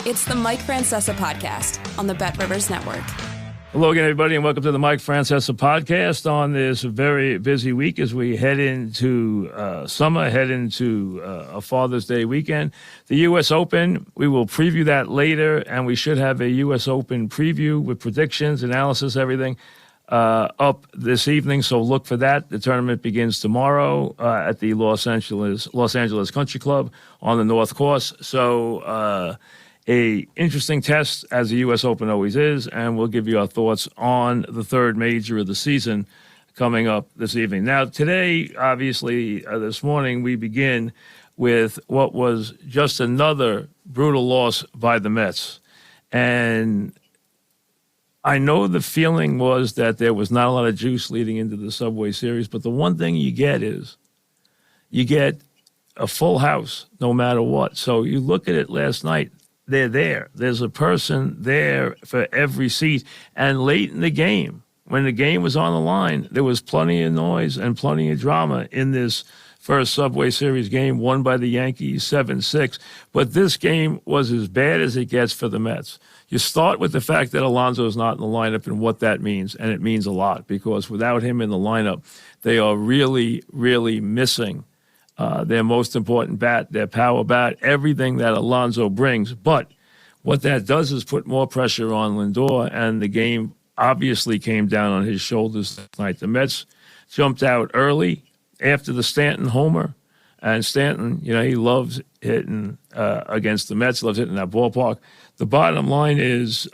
It's the Mike Francesa podcast on the Bet Rivers Network. Hello again, everybody, and welcome to the Mike Francesa podcast on this very busy week as we head into summer, head into a Father's Day weekend. The U.S. Open, we will preview that later, and we should have a U.S. Open preview with predictions, analysis, everything up this evening, so look for that. The tournament begins tomorrow at the Los Angeles Country Club on the North Course. So a interesting test, as the U.S. Open always is, and we'll give you our thoughts on the third major of the season coming up this evening. Now, today, obviously, this morning, we begin with what was just another brutal loss by the Mets. And I know the feeling was that there was not a lot of juice leading into the Subway Series, but the one thing you get is you get a full house no matter what. So you look at it last night. They're there. There's a person there for every seat. And late in the game, when the game was on the line, there was plenty of noise and plenty of drama in this first Subway Series game, won by the Yankees 7-6. But this game was as bad as it gets for the Mets. You start with the fact that Alonso's not in the lineup and what that means, and it means a lot because without him in the lineup, they are really, really missing their most important bat, their power bat, everything that Alonso brings. But what that does is put more pressure on Lindor, and the game obviously came down on his shoulders tonight. The Mets jumped out early after the Stanton homer, and Stanton, you know, he loves hitting against the Mets, loves hitting that ballpark. The bottom line is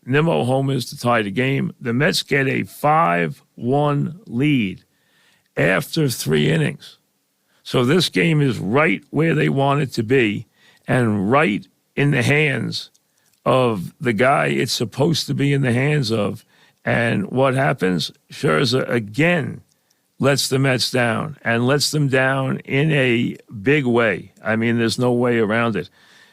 Nimmo homers to tie the game. The Mets get a 5-1 lead after 3 innings. So this game is right where they want it to be and right in the hands of the guy it's supposed to be in the hands of. And what happens? Scherzer again lets the Mets down and lets them down in a big way. I mean, there's no way around it.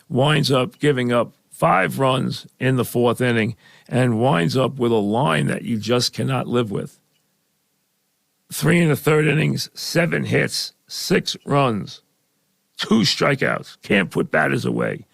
Winds up giving up 5 runs in the 4th inning and winds up with a line that you just cannot live with. 3 1/3 innings, 7 hits, 6 runs, 2 strikeouts, can't put batters away,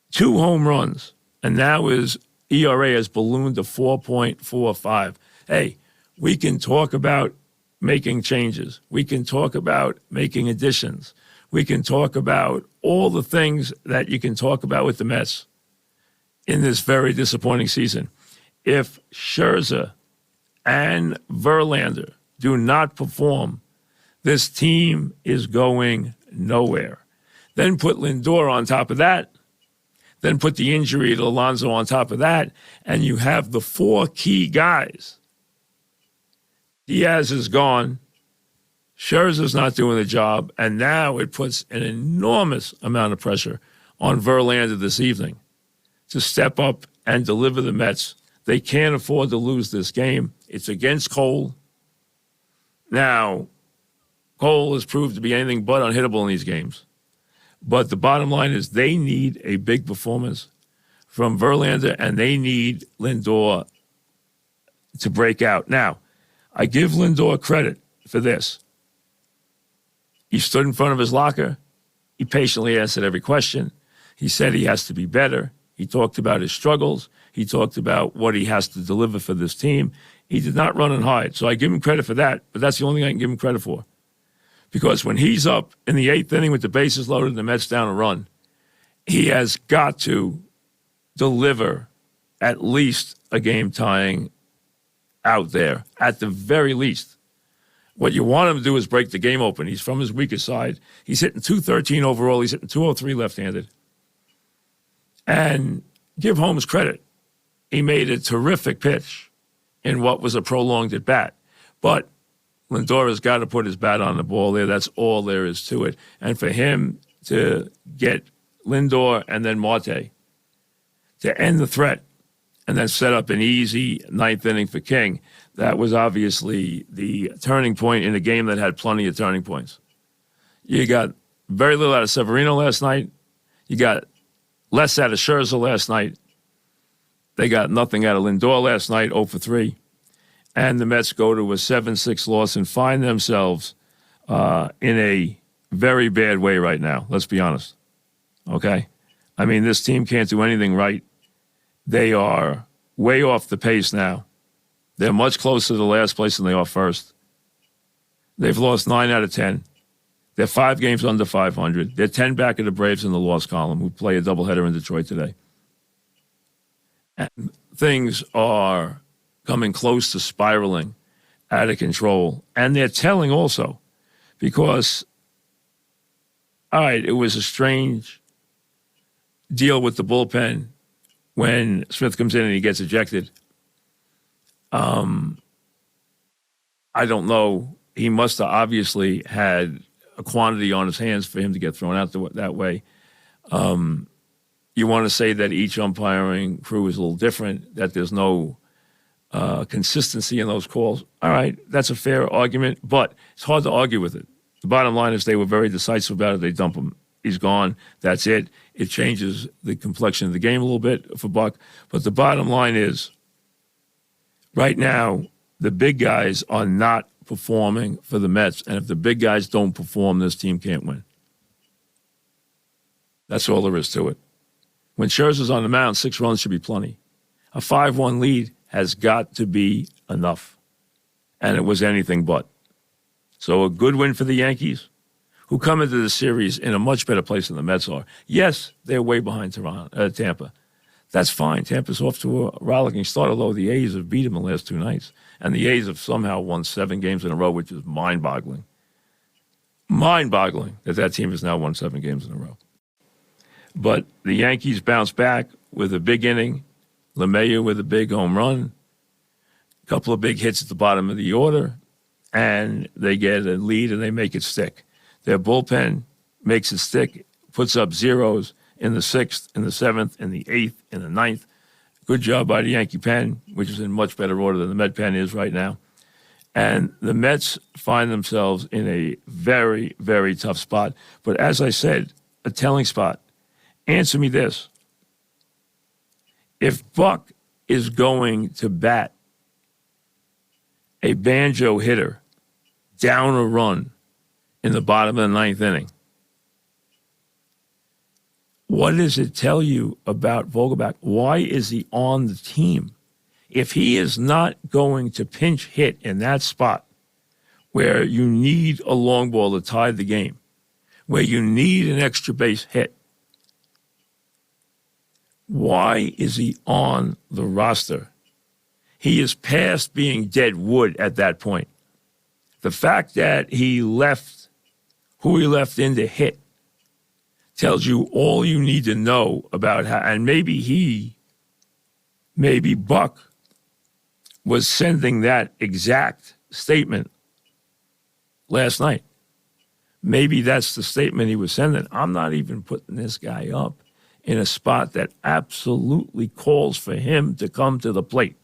2 home runs, and now his ERA has ballooned to 4.45. Hey, we can talk about making changes. We can talk about making additions. We can talk about all the things that you can talk about with the Mets in this very disappointing season. If Scherzer and Verlander do not perform, this team is going nowhere. Then put Lindor on top of that. Then put the injury to Alonso on top of that. And you have the 4 key guys. Diaz is gone. Scherzer's not doing the job. And now it puts an enormous amount of pressure on Verlander this evening to step up and deliver the Mets. They can't afford to lose this game. It's against Cole. Now, Cole has proved to be anything but unhittable in these games. But the bottom line is they need a big performance from Verlander, and they need Lindor to break out. Now, I give Lindor credit for this. He stood in front of his locker. He patiently answered every question. He said he has to be better. He talked about his struggles. He talked about what he has to deliver for this team. He did not run and hide. So I give him credit for that, but that's the only thing I can give him credit for. Because when he's up in the 8th inning with the bases loaded and the Mets down a run, he has got to deliver at least a game-tying out there, at the very least. What you want him to do is break the game open. He's from his weakest side. He's hitting .213 overall. He's hitting .203 left-handed. And give Holmes credit. He made a terrific pitch in what was a prolonged at-bat. But Lindor has got to put his bat on the ball there. That's all there is to it. And for him to get Lindor and then Marte to end the threat and then set up an easy 9th inning for King, that was obviously the turning point in a game that had plenty of turning points. You got very little out of Severino last night. You got less out of Scherzer last night. They got nothing out of Lindor last night, 0 for 3. And the Mets go to a 7-6 loss and find themselves in a very bad way right now. Let's be honest. Okay? I mean, this team can't do anything right. They are way off the pace now. They're much closer to last place than they are first. They've lost 9 out of 10. They're 5 games under 500. They're 10 back of the Braves in the loss column, who play a doubleheader in Detroit today. And things are coming close to spiraling out of control. And they're telling also because, all right, it was a strange deal with the bullpen when Smith comes in and he gets ejected. I don't know. He must have obviously had a quantity on his hands for him to get thrown out that way. You want to say that each umpiring crew is a little different, that there's no consistency in those calls. All right, that's a fair argument, but it's hard to argue with it. The bottom line is they were very decisive about it. They dump him. He's gone. That's it. It changes the complexion of the game a little bit for Buck. But the bottom line is, right now, the big guys are not performing for the Mets. And if the big guys don't perform, this team can't win. That's all there is to it. When Scherzer's on the mound, 6 runs should be plenty. A 5-1 lead has got to be enough. And it was anything but. So a good win for the Yankees, who come into the series in a much better place than the Mets are. Yes, they're way behind Tampa. That's fine. Tampa's off to a rollicking start, although the A's have beat them the last 2 nights. And the A's have somehow won 7 games in a row, which is mind-boggling. Mind-boggling that team has now won 7 games in a row. But the Yankees bounce back with a big inning, LeMahieu with a big home run, a couple of big hits at the bottom of the order, and they get a lead and they make it stick. Their bullpen makes it stick, puts up zeros in the 6th, in the 7th, in the 8th, in the 9th. Good job by the Yankee pen, which is in much better order than the Met pen is right now. And the Mets find themselves in a very, very tough spot. But as I said, a telling spot. Answer me this. If Buck is going to bat a banjo hitter down a run in the bottom of the 9th inning, what does it tell you about Vogelbach? Why is he on the team? If he is not going to pinch hit in that spot where you need a long ball to tie the game, where you need an extra base hit, why is he on the roster? He is past being dead wood at that point. The fact that he left who he left in to hit tells you all you need to know about how, and maybe Buck was sending that exact statement last night. Maybe that's the statement he was sending. I'm not even putting this guy up in a spot that absolutely calls for him to come to the plate.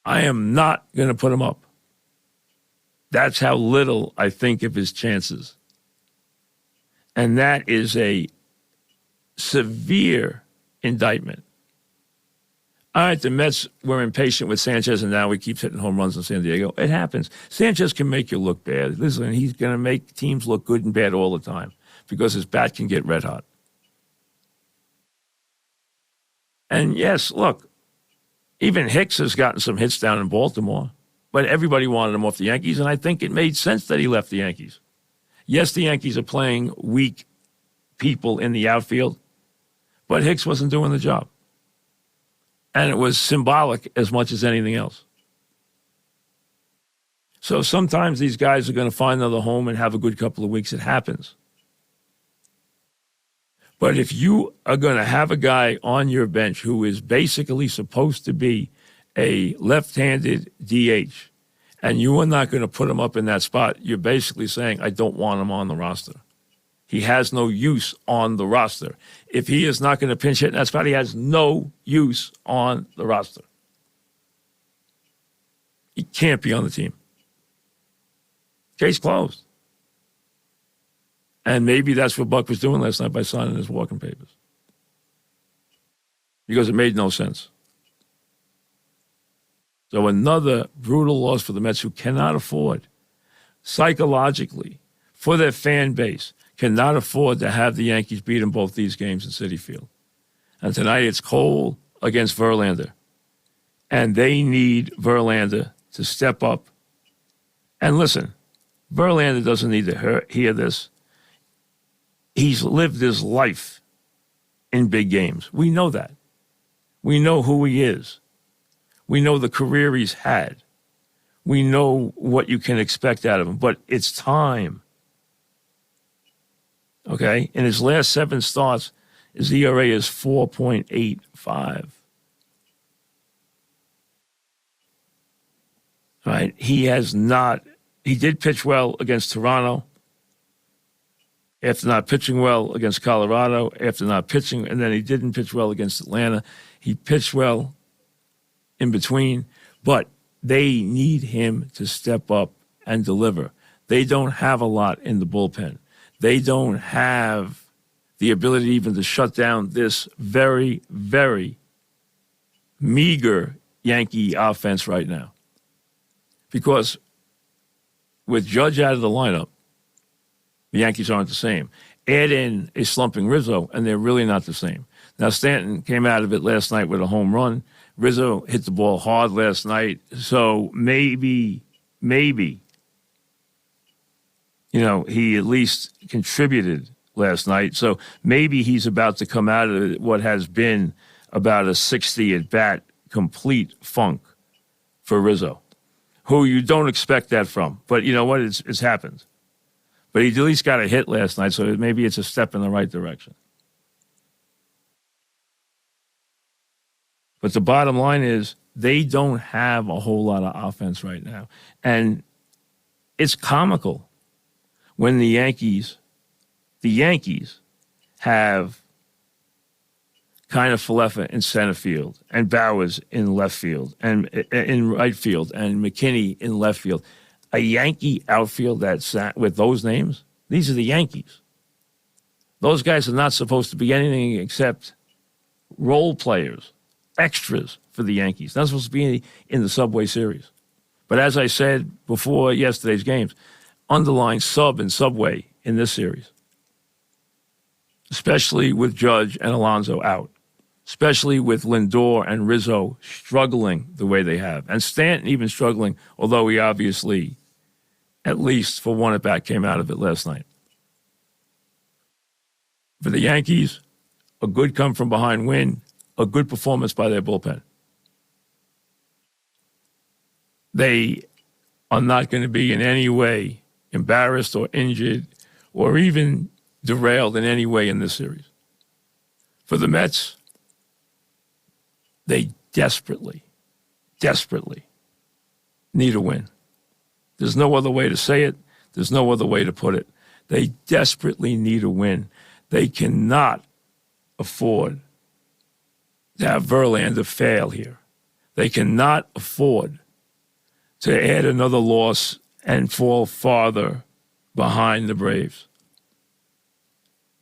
I am not going to put him up. That's how little I think of his chances. And that is a severe indictment. All right, the Mets were impatient with Sanchez, and now he keeps hitting home runs in San Diego. It happens. Sanchez can make you look bad. Listen, he's going to make teams look good and bad all the time because his bat can get red hot. And yes, look, even Hicks has gotten some hits down in Baltimore, but everybody wanted him off the Yankees, and I think it made sense that he left the Yankees. Yes, the Yankees are playing weak people in the outfield, but Hicks wasn't doing the job. And it was symbolic as much as anything else. So sometimes these guys are going to find another home and have a good couple of weeks. It happens. But if you are going to have a guy on your bench who is basically supposed to be a left-handed DH, and you are not going to put him up in that spot, you're basically saying, I don't want him on the roster. He has no use on the roster. If he is not going to pinch hit in that spot, he has no use on the roster. He can't be on the team. Case closed. And maybe that's what Buck was doing last night by signing his walking papers. Because it made no sense. So another brutal loss for the Mets, who cannot afford, psychologically, for their fan base, cannot afford to have the Yankees beat in both these games in Citi Field. And tonight it's Cole against Verlander. And they need Verlander to step up. And listen, Verlander doesn't need to hear this. He's lived his life in big games. We know that. We know who he is. We know the career he's had. We know what you can expect out of him. But it's time. Okay? In his last 7 starts, his ERA is 4.85. Right? He did pitch well against Toronto, after not pitching well against Colorado, after not pitching, and then he didn't pitch well against Atlanta. He pitched well in between, but they need him to step up and deliver. They don't have a lot in the bullpen. They don't have the ability even to shut down this very, very meager Yankee offense right now. Because with Judge out of the lineup, the Yankees aren't the same. Add in a slumping Rizzo, and they're really not the same. Now, Stanton came out of it last night with a home run. Rizzo hit the ball hard last night. So maybe, he at least contributed last night. So maybe he's about to come out of what has been about a 60 at-bat complete funk for Rizzo, who you don't expect that from. But you know what? It's happened. But he at least got a hit last night, so maybe it's a step in the right direction. But the bottom line is they don't have a whole lot of offense right now. And it's comical when the Yankees have kind of Falefa in center field and Bowers in left field and in right field and McKinney in left field. A Yankee outfield that's with those names, these are the Yankees. Those guys are not supposed to be anything except role players, extras for the Yankees. Not supposed to be in the Subway Series. But as I said before yesterday's games, underline sub and Subway in this series, especially with Judge and Alonso out, especially with Lindor and Rizzo struggling the way they have, and Stanton even struggling, although he obviously, at least for one at-bat, came out of it last night. For the Yankees, a good come-from-behind win, a good performance by their bullpen. They are not going to be in any way embarrassed or injured or even derailed in any way in this series. For the Mets, they desperately need a win. There's no other way to say it. There's no other way to put it. They desperately need a win. They cannot afford to have Verlander fail here. They cannot afford to add another loss and fall farther behind the Braves.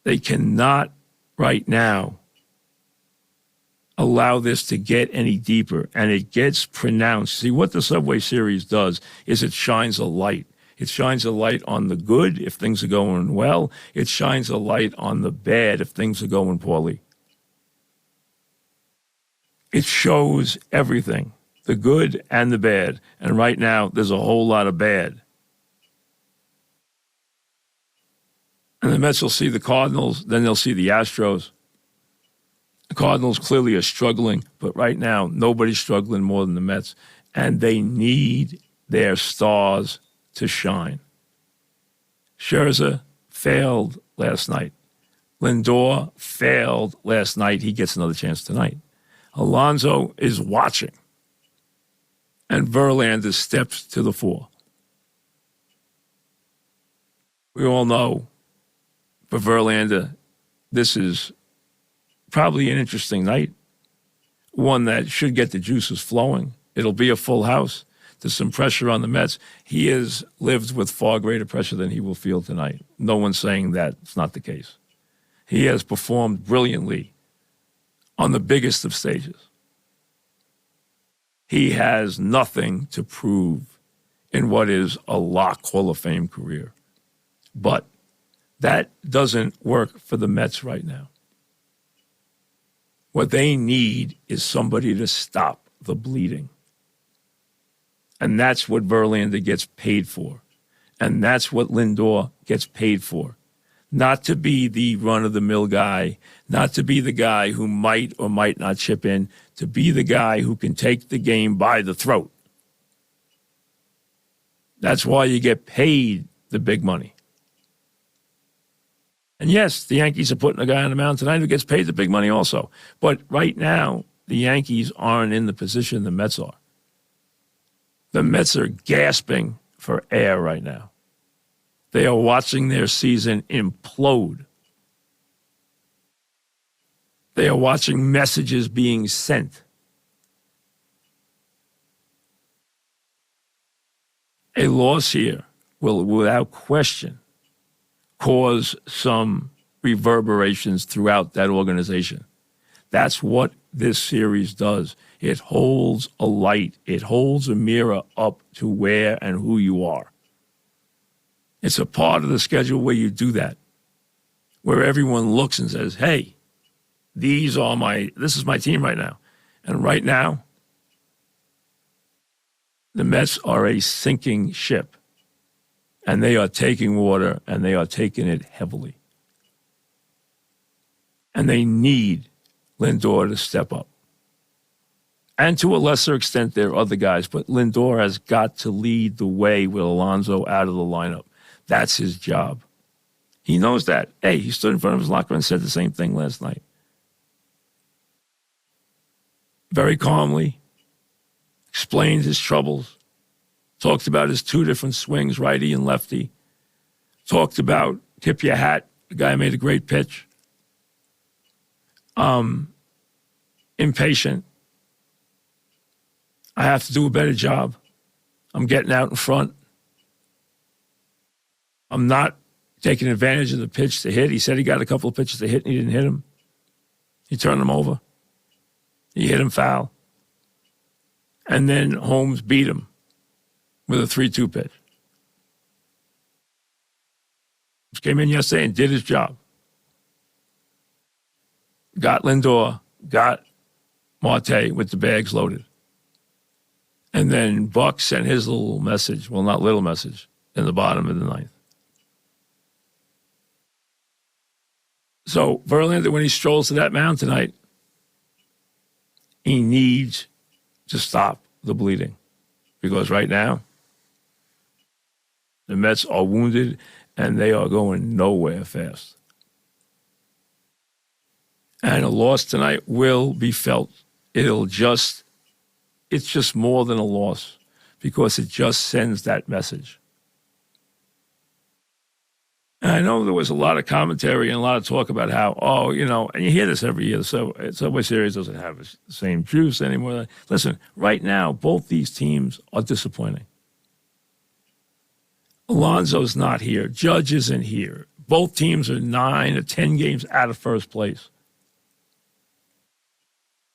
They cannot right now allow this to get any deeper, and it gets pronounced. See, what the Subway Series does is it shines a light. It shines a light on the good if things are going well. It shines a light on the bad if things are going poorly. It shows everything, the good and the bad. And right now, there's a whole lot of bad. And the Mets will see the Cardinals, then they'll see the Astros. The Cardinals clearly are struggling, but right now, nobody's struggling more than the Mets. And they need their stars to shine. Scherzer failed last night. Lindor failed last night. He gets another chance tonight. Alonso is watching. And Verlander steps to the fore. We all know for Verlander, this is probably an interesting night, one that should get the juices flowing. It'll be a full house. There's some pressure on the Mets. He has lived with far greater pressure than he will feel tonight. No one's saying that's not the case. He has performed brilliantly on the biggest of stages. He has nothing to prove in what is a lock Hall of Fame career. But That doesn't work for the Mets right now. What they need is somebody to stop the bleeding. And that's what Verlander gets paid for. And that's what Lindor gets paid for. Not to be the run-of-the-mill guy, not to be the guy who might or might not chip in, to be the guy who can take the game by the throat. That's why you get paid the big money. And yes, the Yankees are putting a guy on the mound tonight who gets paid the big money also. But right now, the Yankees aren't in the position the Mets are. The Mets are gasping for air right now. They are watching their season implode. They are watching messages being sent. A loss here will, without question, cause some reverberations throughout that organization. That's what this series does. It holds a light. It holds a mirror up to where and who you are. It's a part of the schedule where you do that, where everyone looks and says, hey, this is my team right now. And right now, the Mets are a sinking ship. And they are taking water, and they are taking it heavily. And they need Lindor to step up. And to a lesser extent, there are other guys, but Lindor has got to lead the way with Alonso out of the lineup. That's his job. He knows that. Hey, he stood in front of his locker and said the same thing last night. Very calmly, explained his troubles. Talked about his two different swings, righty and lefty. Talked about tip your hat. The guy made a great pitch. Impatient. I have to do a better job. I'm getting out in front. I'm not taking advantage of the pitch to hit. He said he got a couple of pitches to hit and he didn't hit them. He turned them over. He hit him foul. And then Holmes beat him with a 3-2 pitch. He came in yesterday and did his job. Got Lindor, got Marte with the bags loaded. And then Buck sent his little message, well, not little message, in the bottom of the ninth. So Verlander, when he strolls to that mound tonight, he needs to stop the bleeding. Because right now, the Mets are wounded and they are going nowhere fast. And a loss tonight will be felt. It's just more than a loss because it just sends that message. And I know there was a lot of commentary and a lot of talk about how, and you hear this every year, so Subway Series doesn't have the same juice anymore. Listen, right now, both these teams are disappointing. Alonso's not here. Judge isn't here. Both teams are 9 or 10 games out of first place.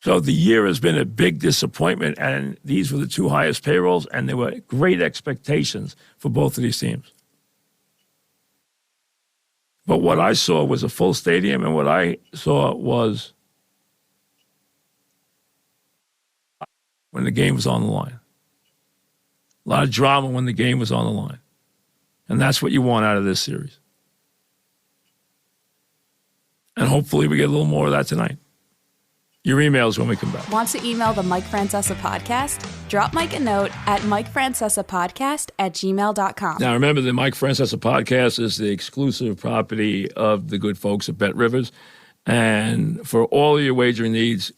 So the year has been a big disappointment, and these were the two highest payrolls, and there were great expectations for both of these teams. But what I saw was a full stadium, and what I saw was when the game was on the line. A lot of drama when the game was on the line. And that's what you want out of this series. And hopefully we get a little more of that tonight. Your emails when we come back. Want to email the Mike Francesa podcast? Drop Mike a note at mikefrancesapodcast@gmail.com. Now, remember, the Mike Francesa podcast is the exclusive property of the good folks at Bet Rivers. And for all your wagering needs,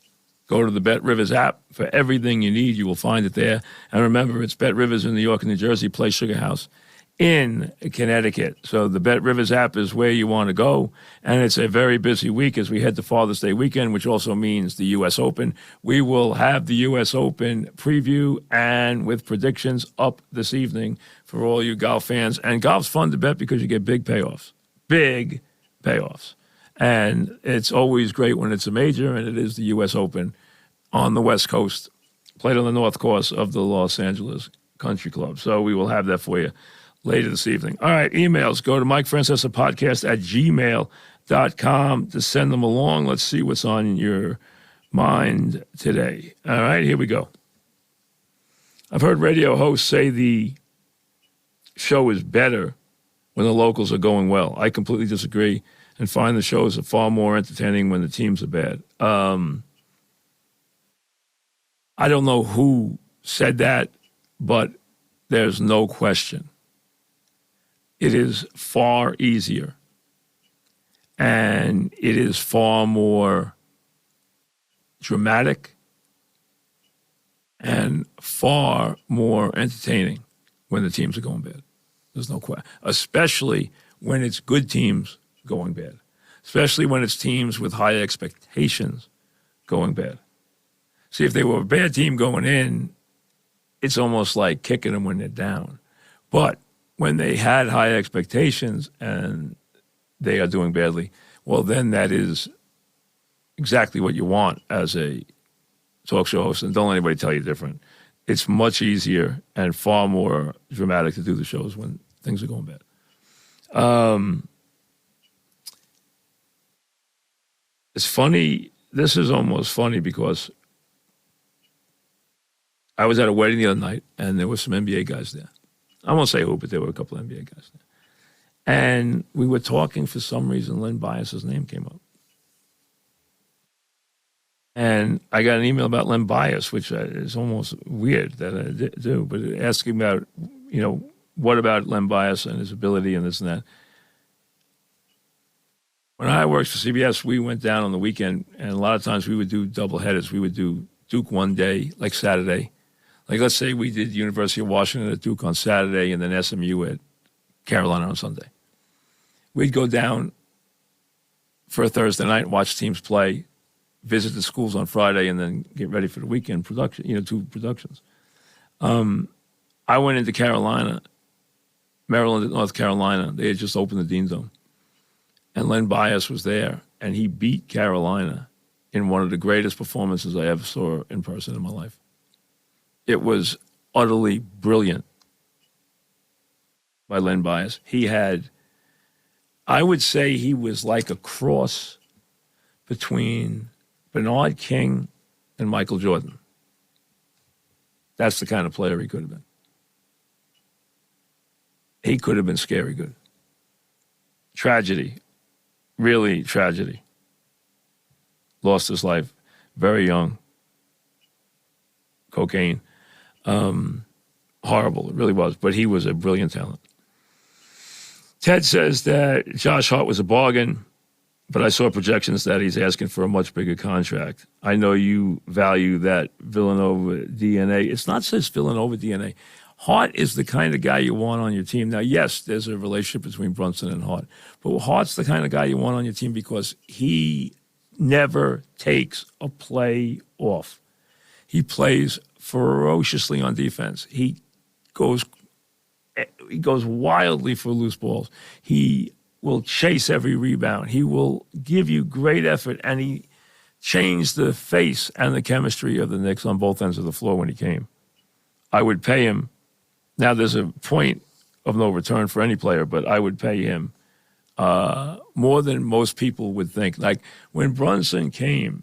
go to the Bet Rivers app. For everything you need, you will find it there. And remember, it's Bet Rivers in New York and New Jersey, play Sugar House in Connecticut. So the Bet Rivers app is where you want to go. And it's a very busy week as we head to Father's Day weekend, which also means the U.S. Open. We will have the U.S. Open preview and with predictions up this evening for all you golf fans. And golf's fun to bet because you get big payoffs. Big payoffs. And it's always great when it's a major, and it is the U.S. Open on the West Coast, played on the North Course of the Los Angeles Country Club. So we will have that for you later this evening. All right, emails. Go to MikeFrancesa@gmail.com to send them along. Let's see what's on your mind today. All right, here we go. I've heard radio hosts say the show is better when the locals are going well. I completely disagree and find the shows are far more entertaining when the teams are bad. I don't know who said that, but there's no question. It is far easier and it is far more dramatic and far more entertaining when the teams are going bad. There's no question. Especially when it's good teams going bad. Especially when it's teams with high expectations going bad. See, if they were a bad team going in, it's almost like kicking them when they're down. But when they had high expectations and they are doing badly, well, then that is exactly what you want as a talk show host. And don't let anybody tell you different. It's much easier and far more dramatic to do the shows when things are going bad. It's funny. This is almost funny because I was at a wedding the other night and there were some NBA guys there. I won't say who, but there were a couple of NBA guys there. And we were talking, for some reason, Len Bias's name came up. And I got an email about Len Bias, which is almost weird that I do, but asking about, what about Len Bias and his ability and this and that. When I worked for CBS, we went down on the weekend, and a lot of times we would do double headers. We would do Duke one day, like Saturday. Like, let's say we did University of Washington at Duke on Saturday and then SMU at Carolina on Sunday. We'd go down for a Thursday night and watch teams play, visit the schools on Friday, and then get ready for the weekend production, 2 productions. I went into Carolina, Maryland and North Carolina. They had just opened the Dean Dome. And Len Bias was there, and he beat Carolina in one of the greatest performances I ever saw in person in my life. It was utterly brilliant by Len Bias. I would say he was like a cross between Bernard King and Michael Jordan. That's the kind of player he could have been. He could have been scary good. Tragedy. Really tragedy. Lost his life very young. Cocaine. Horrible. It really was. But he was a brilliant talent. Ted says that Josh Hart was a bargain, but I saw projections that he's asking for a much bigger contract. I know you value that Villanova DNA. It's not just Villanova DNA. Hart is the kind of guy you want on your team. Now, yes, there's a relationship between Brunson and Hart, but Hart's the kind of guy you want on your team because he never takes a play off. He plays ferociously on defense. He goes wildly for loose balls. He will chase every rebound. He will give you great effort, and he changed the face and the chemistry of the Knicks on both ends of the floor when he came. I would pay him. Now, there's a point of no return for any player, but I would pay him more than most people would think. Like when Brunson came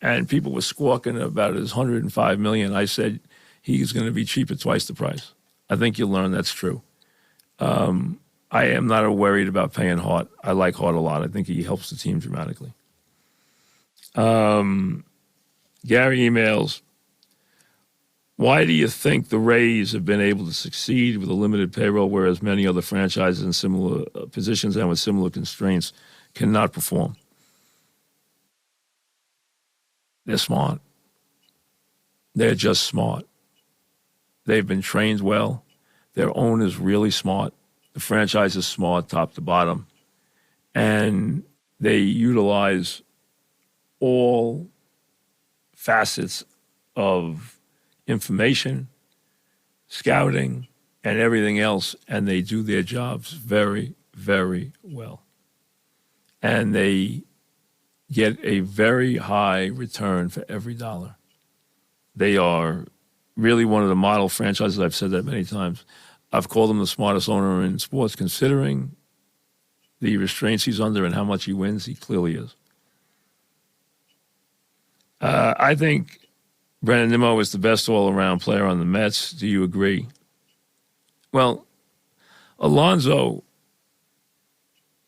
and people were squawking about his $105 million, I said he's going to be cheap at twice the price. I think you'll learn that's true. I am not worried about paying Hart. I like Hart a lot. I think he helps the team dramatically. Gary emails, why do you think the Rays have been able to succeed with a limited payroll, whereas many other franchises in similar positions and with similar constraints cannot perform? They're smart. They're just smart. They've been trained well. Their owner's really smart. The franchise is smart, top to bottom. And they utilize all facets of information, scouting, and everything else, and they do their jobs very, very well. And they get a very high return for every dollar. They are really one of the model franchises. I've said that many times. I've called him the smartest owner in sports, considering the restraints he's under and how much he wins. He clearly is. I think Brandon Nimmo is the best all-around player on the Mets. Do you agree? Well, Alonso,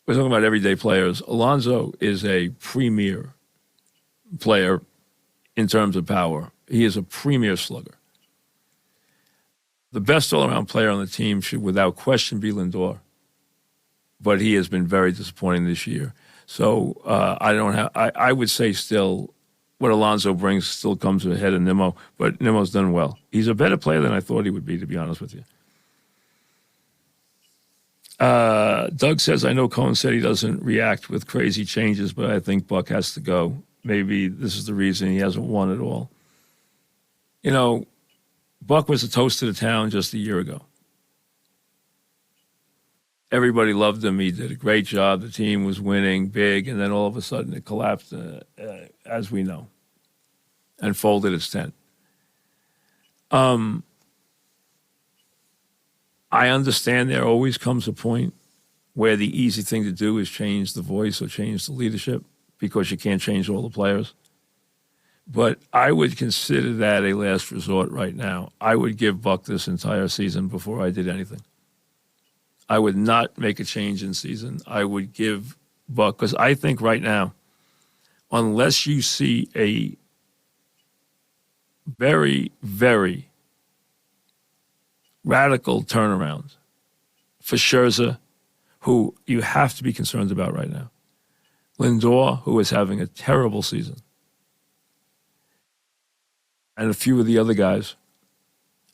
we're talking about everyday players. Alonso is a premier player in terms of power. He is a premier slugger. The best all-around player on the team should, without question, be Lindor. But he has been very disappointing this year. So I would say still what Alonso brings still comes ahead of Nimmo, but Nimmo's done well. He's a better player than I thought he would be, to be honest with you. Doug says, I know Cohen said he doesn't react with crazy changes, but I think Buck has to go. Maybe this is the reason he hasn't won at all. You know, Buck was a toast to the town just a year ago. Everybody loved him. He did a great job. The team was winning big, and then all of a sudden it collapsed, as we know, and folded its tent. I understand there always comes a point where the easy thing to do is change the voice or change the leadership because you can't change all the players. But I would consider that a last resort right now. I would give Buck this entire season before I did anything. I would not make a change in season. I would give Buck, because I think right now, unless you see a very, very radical turnaround for Scherzer, who you have to be concerned about right now, Lindor, who is having a terrible season, and a few of the other guys,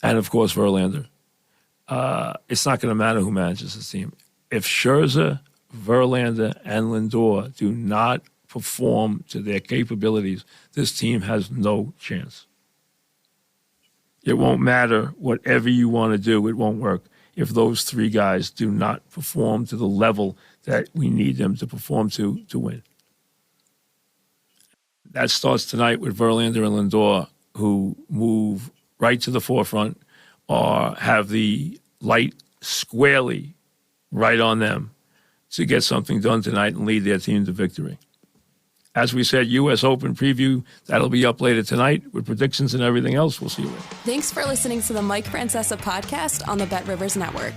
and of course Verlander, it's not going to matter who manages this team. If Scherzer, Verlander, and Lindor do not perform to their capabilities, this team has no chance. It won't matter whatever you want to do. It won't work if those three guys do not perform to the level that we need them to perform to win. That starts tonight with Verlander and Lindor, who move right to the forefront or have the light squarely right on them to get something done tonight and lead their team to victory. As we said, U.S. Open preview, that'll be up later tonight with predictions and everything else. We'll see you later. Thanks for listening to the Mike Francesa podcast on the Bet Rivers Network.